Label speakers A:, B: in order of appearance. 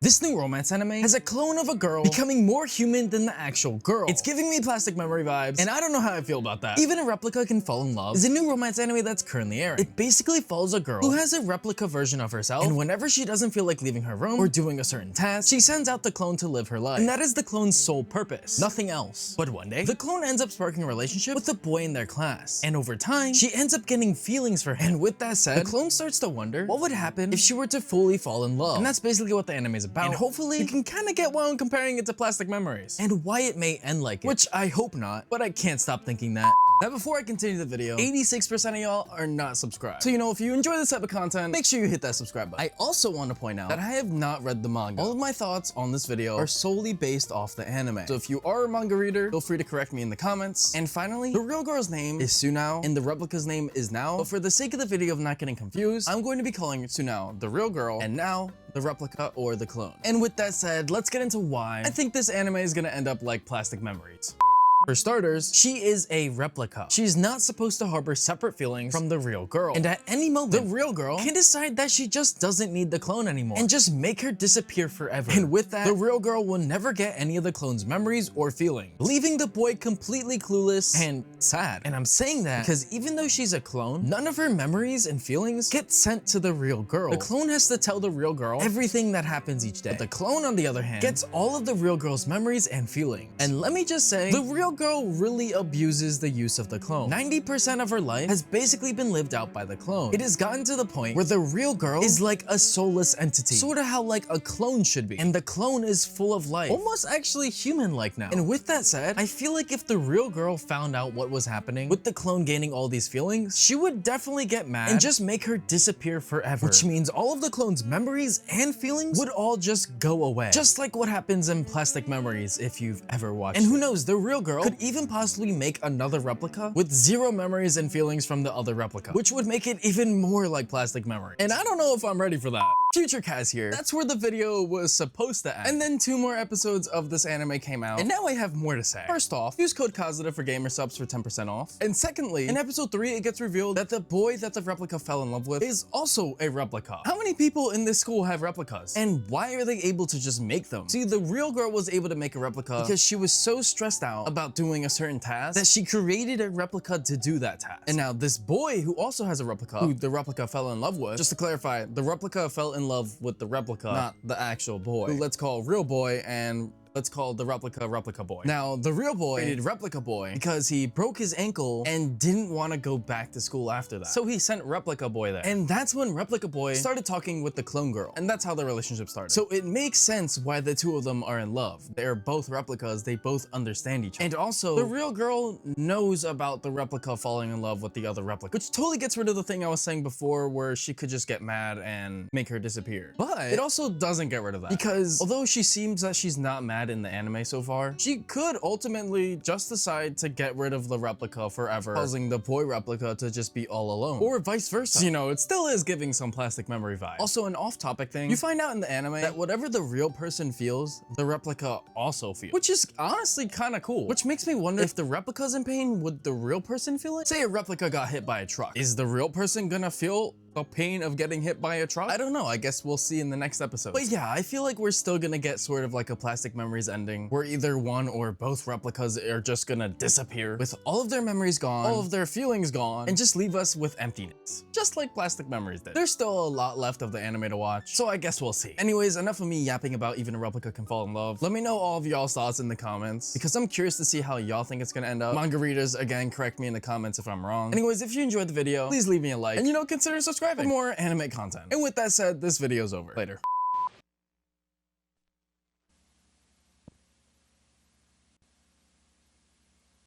A: This new romance anime has a clone of a girl becoming more human than the actual girl. It's giving me plastic memory vibes, and I don't know how I feel about that. Even a Replica Can Fall in Love is a new romance anime that's currently airing. It basically follows a girl who has a replica version of herself, and whenever she doesn't feel like leaving her room or doing a certain task, she sends out the clone to live her life. And that is the clone's sole purpose, nothing else. But one day, the clone ends up sparking a relationship with a boy in their class, and over time, she ends up getting feelings for him. And with that said, the clone starts to wonder what would happen if she were to fully fall in love. And that's basically what the anime is about. And hopefully, you can kind of get why I'm comparing it to Plastic Memories, and why it may end like it, which I hope not, but I can't stop thinking that. Now, before I continue the video, 86% of y'all are not subscribed. So, if you enjoy this type of content, make sure you hit that subscribe button. I also want to point out that I have not read the manga. All of my thoughts on this video are solely based off the anime. So if you are a manga reader, feel free to correct me in the comments. And finally, the real girl's name is Sunao, and the replica's name is Nao. But for the sake of the video of not getting confused, I'm going to be calling Sunao the real girl, and Nao the replica or the clone. And with that said, let's get into why I think this anime is gonna end up like Plastic Memories. For starters, she is a replica. She's not supposed to harbor separate feelings from the real girl. And at any moment, the real girl can decide that she just doesn't need the clone anymore and just make her disappear forever. And with that, the real girl will never get any of the clone's memories or feelings, leaving the boy completely clueless and sad. And I'm saying that because even though she's a clone, none of her memories and feelings get sent to the real girl. The clone has to tell the real girl everything that happens each day. But the clone, on the other hand, gets all of the real girl's memories and feelings. And let me just say, the real girl really abuses the use of the clone. 90% of her life has basically been lived out by the clone. It has gotten to the point where the real girl is like a soulless entity, sort of how like a clone should be. And the clone is full of life, almost actually human-like now. And with that said, I feel like if the real girl found out what was happening with the clone gaining all these feelings, she would definitely get mad and just make her disappear forever. Which means all of the clone's memories and feelings would all just go away. Just like what happens in Plastic Memories if you've ever watched it. And who knows, the real girl could even possibly make another replica with zero memories and feelings from the other replica, which would make it even more like Plastic Memories. And I don't know if I'm ready for that. Future Kaz here. That's where the video was supposed to end. And then 2 more episodes of this anime came out, and now I have more to say. First off, use code Kazada for gamer subs for 10% off. And secondly, in episode 3, it gets revealed that the boy that the replica fell in love with is also a replica. How many people in this school have replicas? And why are they able to just make them? See, the real girl was able to make a replica because she was so stressed out about doing a certain task that she created a replica to do that task. And now this boy who also has a replica, who the replica fell in love with, just to clarify, the replica fell in love with the replica, not the actual boy, who let's call real boy, and let's call the replica boy. Now, the real boy hated replica boy because he broke his ankle and didn't want to go back to school after that. So he sent replica boy there. And that's when replica boy started talking with the clone girl. And that's how the relationship started. So it makes sense why the two of them are in love. They're both replicas. They both understand each other. And also, the real girl knows about the replica falling in love with the other replica, which totally gets rid of the thing I was saying before where she could just get mad and make her disappear. But it also doesn't get rid of that, because although she seems that she's not mad in the anime so far, she could ultimately just decide to get rid of the replica forever, causing the boy replica to just be all alone, or vice versa. So, it still is giving some Plastic Memory vibe. Also, an off-topic thing, you find out in the anime that whatever the real person feels, the replica also feels, which is honestly kind of cool, which makes me wonder if the replica's in pain, would the real person feel it? Say a replica got hit by a truck, is the real person gonna feel the pain of getting hit by a truck? I don't know, I guess we'll see in the next episode. But yeah, I feel like we're still gonna get sort of like a Plastic Memories ending, where either one or both replicas are just gonna disappear with all of their memories gone, all of their feelings gone, and just leave us with emptiness. Just like Plastic Memories did. There's still a lot left of the anime to watch, so I guess we'll see. Anyways, enough of me yapping about even a replica can fall in love. Let me know all of y'all's thoughts in the comments, because I'm curious to see how y'all think it's gonna end up. Manga readers, again, correct me in the comments if I'm wrong. Anyways, if you enjoyed the video, please leave me a like, and consider subscribing for more anime content. And with that said, this video's over. Later.